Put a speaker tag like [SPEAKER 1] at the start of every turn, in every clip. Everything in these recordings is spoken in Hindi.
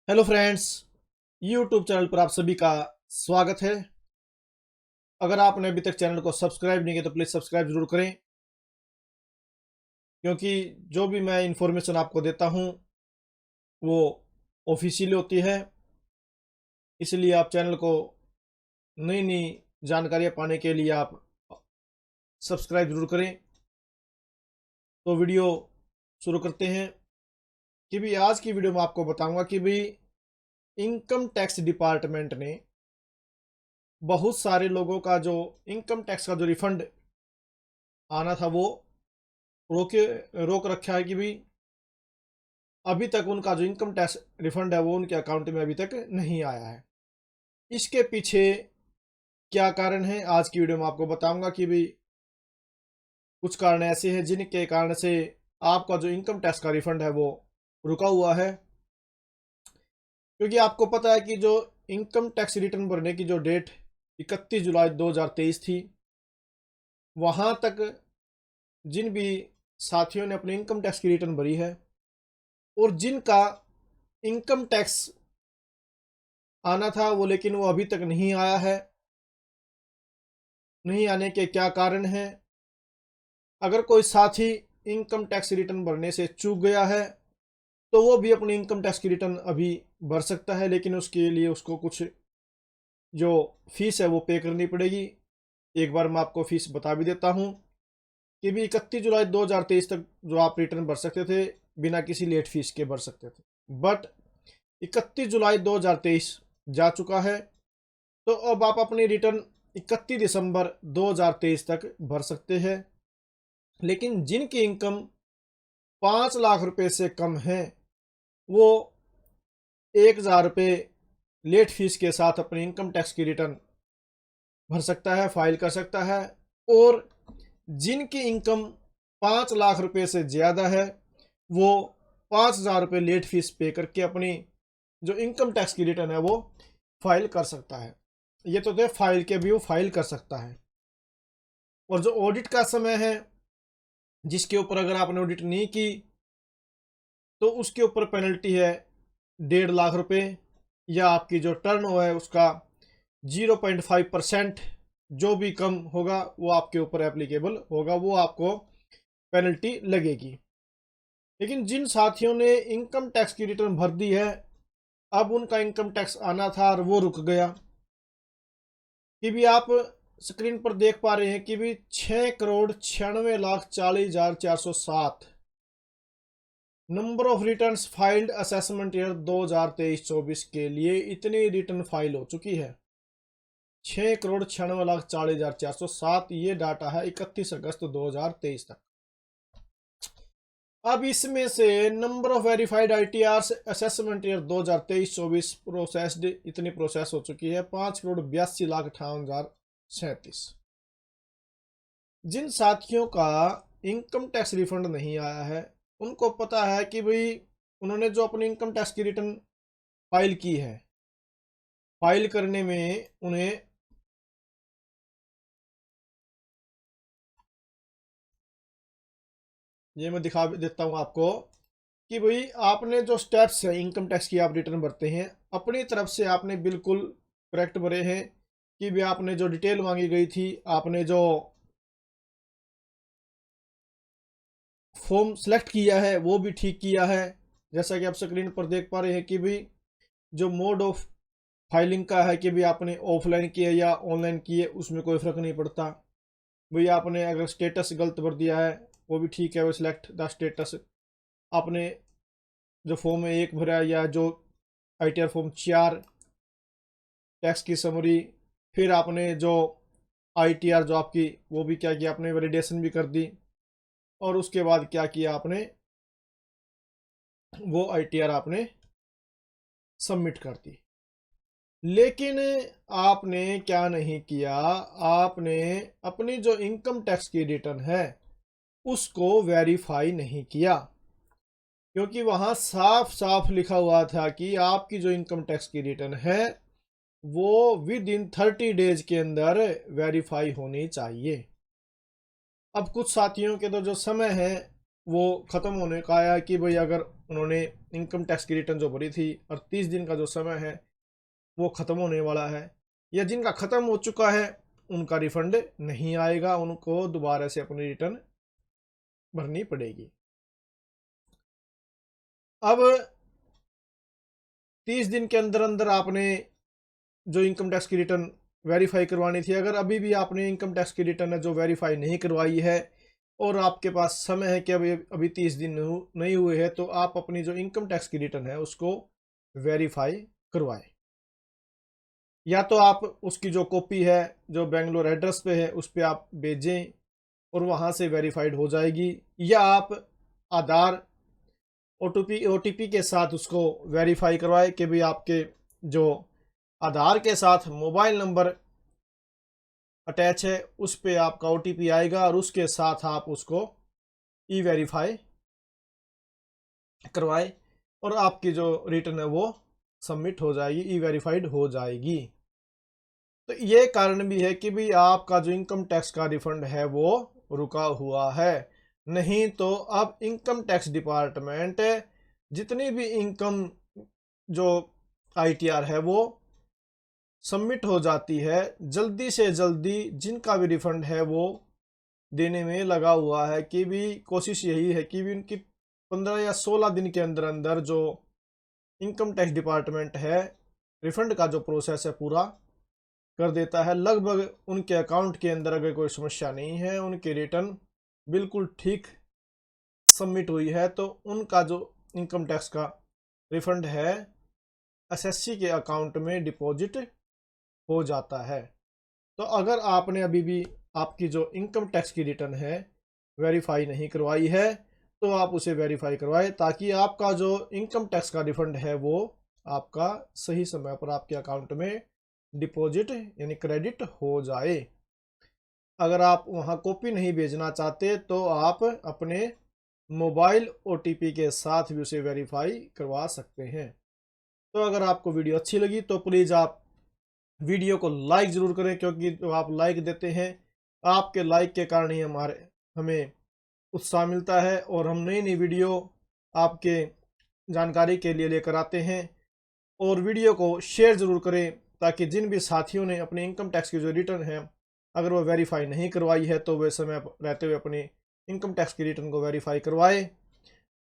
[SPEAKER 1] हेलो फ्रेंड्स, यूट्यूब चैनल पर आप सभी का स्वागत है। अगर आपने अभी तक चैनल को सब्सक्राइब नहीं किया तो प्लीज़ सब्सक्राइब जरूर करें, क्योंकि जो भी मैं इंफॉर्मेशन आपको देता हूं वो ऑफिशियल होती है। इसलिए आप चैनल को नई नई जानकारियां पाने के लिए आप सब्सक्राइब जरूर करें। तो वीडियो शुरू करते हैं कि भी आज की वीडियो में आपको बताऊंगा कि भी इनकम टैक्स डिपार्टमेंट ने बहुत सारे लोगों का जो इनकम टैक्स का जो रिफंड आना था वो रोक रखा है कि भी अभी तक उनका जो इनकम टैक्स रिफंड है वो उनके अकाउंट में अभी तक नहीं आया है। इसके पीछे क्या कारण है आज की वीडियो में आपको बताऊंगा कि भी कुछ कारण ऐसे हैं जिनके कारण से आपका जो इनकम टैक्स का रिफंड है वो रुका हुआ है। क्योंकि आपको पता है कि जो इनकम टैक्स रिटर्न भरने की जो डेट 31 जुलाई 2023 थी, वहां तक जिन भी साथियों ने अपने इनकम टैक्स की रिटर्न भरी है और जिनका इनकम टैक्स आना था वो लेकिन वो अभी तक नहीं आया है, नहीं आने के क्या कारण हैं। अगर कोई साथी इनकम टैक्स रिटर्न भरने से चूक गया है तो वो भी अपनी इनकम टैक्स की रिटर्न अभी भर सकता है, लेकिन उसके लिए उसको कुछ जो फीस है वो पे करनी पड़ेगी। एक बार मैं आपको फीस बता भी देता हूँ कि भी 31 जुलाई 2023 तक जो आप रिटर्न भर सकते थे बिना किसी लेट फीस के भर सकते थे, बट 31 जुलाई 2023 जा चुका है। तो अब आप अपनी रिटर्न 31 दिसंबर 2023 तक भर सकते हैं। लेकिन जिनकी इनकम 5 लाख रुपए से कम है वो 1,000 रुपये लेट फीस के साथ अपनी इनकम टैक्स की रिटर्न भर सकता है, फाइल कर सकता है। और जिनकी इनकम 5 लाख रुपए से ज़्यादा है वो 5,000 रुपये लेट फीस पे करके अपनी जो इनकम टैक्स की रिटर्न है वो फाइल कर सकता है। ये तो थे फाइल के भी वो फाइल कर सकता है। और जो ऑडिट का समय है, जिसके ऊपर अगर आपने ऑडिट नहीं की तो उसके ऊपर पेनल्टी है 1.5 लाख रुपए, या आपकी जो टर्न है उसका 0.5% जो भी कम होगा वो आपके ऊपर एप्लीकेबल होगा, वो आपको पेनल्टी लगेगी। लेकिन जिन साथियों ने इनकम टैक्स की रिटर्न भर दी है, अब उनका इनकम टैक्स आना था और वो रुक गया कि भी आप स्क्रीन पर देख पा रहे हैं कि भी 6,96,40,407 number of returns filed assessment year 2023-24 के लिए इतनी रिटर्न फाइल हो चुकी है। 6,96,40,407 ये डाटा है 31 अगस्त 2023 तक। अब इसमें से number of verified ITRs assessment year 2023-24 processed इतनी प्रोसेस हो चुकी है 5,82,58,037। जिन साथियों का इनकम टैक्स रिफंड नहीं आया है उनको पता है कि भाई उन्होंने जो अपनी इनकम टैक्स की रिटर्न फाइल की है, फाइल करने में उन्हें ये मैं दिखा देता हूँ आपको कि भाई आपने जो स्टेप्स है इनकम टैक्स की आप रिटर्न भरते हैं अपनी तरफ से आपने बिल्कुल करेक्ट भरे हैं। कि भी आपने जो डिटेल मांगी गई थी, आपने जो फॉर्म सेलेक्ट किया है वो भी ठीक किया है। जैसा कि आप स्क्रीन पर देख पा रहे हैं कि भी जो मोड ऑफ फाइलिंग का है कि भी आपने ऑफलाइन किया या ऑनलाइन किए उसमें कोई फ़र्क नहीं पड़ता। भाई आपने अगर स्टेटस गलत भर दिया है वो भी ठीक है, वो सिलेक्ट द स्टेटस। आपने जो फॉर्म 1 भरा या जो ITR फॉर्म 4 टैक्स की समरी, फिर आपने जो ITR जो आपकी वो भी क्या किया, आपने वैलिडेशन भी कर दी और उसके बाद क्या किया आपने वो ITR आपने सबमिट कर दी। लेकिन आपने क्या नहीं किया, आपने अपनी जो इनकम टैक्स की रिटर्न है उसको वेरीफाई नहीं किया, क्योंकि वहां साफ साफ लिखा हुआ था कि आपकी जो इनकम टैक्स की रिटर्न है वो विद इन 30 डेज के अंदर वेरीफाई होनी चाहिए। अब कुछ साथियों के तो जो समय है वो ख़त्म होने का आया कि भाई अगर उन्होंने इनकम टैक्स की रिटर्न जो भरी थी और 30 दिन का जो समय है वो ख़त्म होने वाला है, या जिनका ख़त्म हो चुका है उनका रिफंड नहीं आएगा, उनको दोबारा से अपनी रिटर्न भरनी पड़ेगी। अब 30 दिन के अंदर अंदर आपने जो इनकम टैक्स की रिटर्न वेरीफाई करवानी थी, अगर अभी भी आपने इनकम टैक्स की रिटर्न है जो वेरीफाई नहीं करवाई है और आपके पास समय है कि अभी 30 दिन नहीं हुए हैं, तो आप अपनी जो इनकम टैक्स की रिटर्न है उसको वेरीफाई करवाएं। या तो आप उसकी जो कॉपी है जो बेंगलोर एड्रेस पे है उस पर आप भेजें और वहाँ से वेरीफाइड हो जाएगी, या आप आधार ओटीपी के साथ उसको वेरीफाई करवाएं कि भाई आपके जो आधार के साथ मोबाइल नंबर अटैच है उस पे आपका ओटीपी आएगा और उसके साथ आप उसको ई वेरीफाई करवाएं और आपकी जो रिटर्न है वो सबमिट हो जाएगी, ई वेरीफाइड हो जाएगी। तो ये कारण भी है कि भाई आपका जो इनकम टैक्स का रिफंड है वो रुका हुआ है। नहीं तो अब इनकम टैक्स डिपार्टमेंट जितनी भी इनकम जो आईटीआर है वो सबमिट हो जाती है, जल्दी से जल्दी जिनका भी रिफंड है वो देने में लगा हुआ है कि भी कोशिश यही है कि भी उनकी 15 या 16 दिन के अंदर अंदर जो इनकम टैक्स डिपार्टमेंट है रिफंड का जो प्रोसेस है पूरा कर देता है। लगभग उनके अकाउंट के अंदर अगर कोई समस्या नहीं है, उनकी रिटर्न बिल्कुल ठीक सबमिट हुई है, तो उनका जो इनकम टैक्स का रिफंड है एसएससी के अकाउंट में डिपॉजिट हो जाता है। तो अगर आपने अभी भी आपकी जो इनकम टैक्स की रिटर्न है वेरीफाई नहीं करवाई है तो आप उसे वेरीफाई करवाएं, ताकि आपका जो इनकम टैक्स का रिफंड है वो आपका सही समय पर आपके अकाउंट में डिपॉजिट यानी क्रेडिट हो जाए। अगर आप वहाँ कॉपी नहीं भेजना चाहते तो आप अपने मोबाइल ओटीपी के साथ भी उसे वेरीफाई करवा सकते हैं। तो अगर आपको वीडियो अच्छी लगी तो प्लीज़ आप वीडियो को लाइक ज़रूर करें, क्योंकि जो आप लाइक देते हैं आपके लाइक के कारण ही हमें उत्साह मिलता है और हम नई नई वीडियो आपके जानकारी के लिए लेकर आते हैं। और वीडियो को शेयर ज़रूर करें ताकि जिन भी साथियों ने अपने इनकम टैक्स की जो रिटर्न है अगर वो वेरीफाई नहीं करवाई है तो वे समय रहते हुए अपनी इनकम टैक्स की रिटर्न को वेरीफाई करवाए।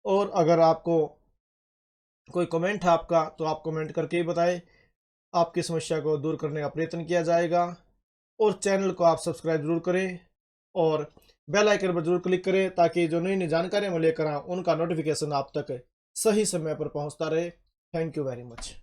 [SPEAKER 1] और अगर आपको कोई कमेंट है आपका तो आप कमेंट करके ही बताएं, आपकी समस्या को दूर करने का प्रयत्न किया जाएगा। और चैनल को आप सब्सक्राइब जरूर करें और बेल आइकन पर जरूर क्लिक करें ताकि जो नई नई जानकारियाँ मैं लेकर आऊँ उनका नोटिफिकेशन आप तक सही समय पर पहुँचता रहे। Thank you very much.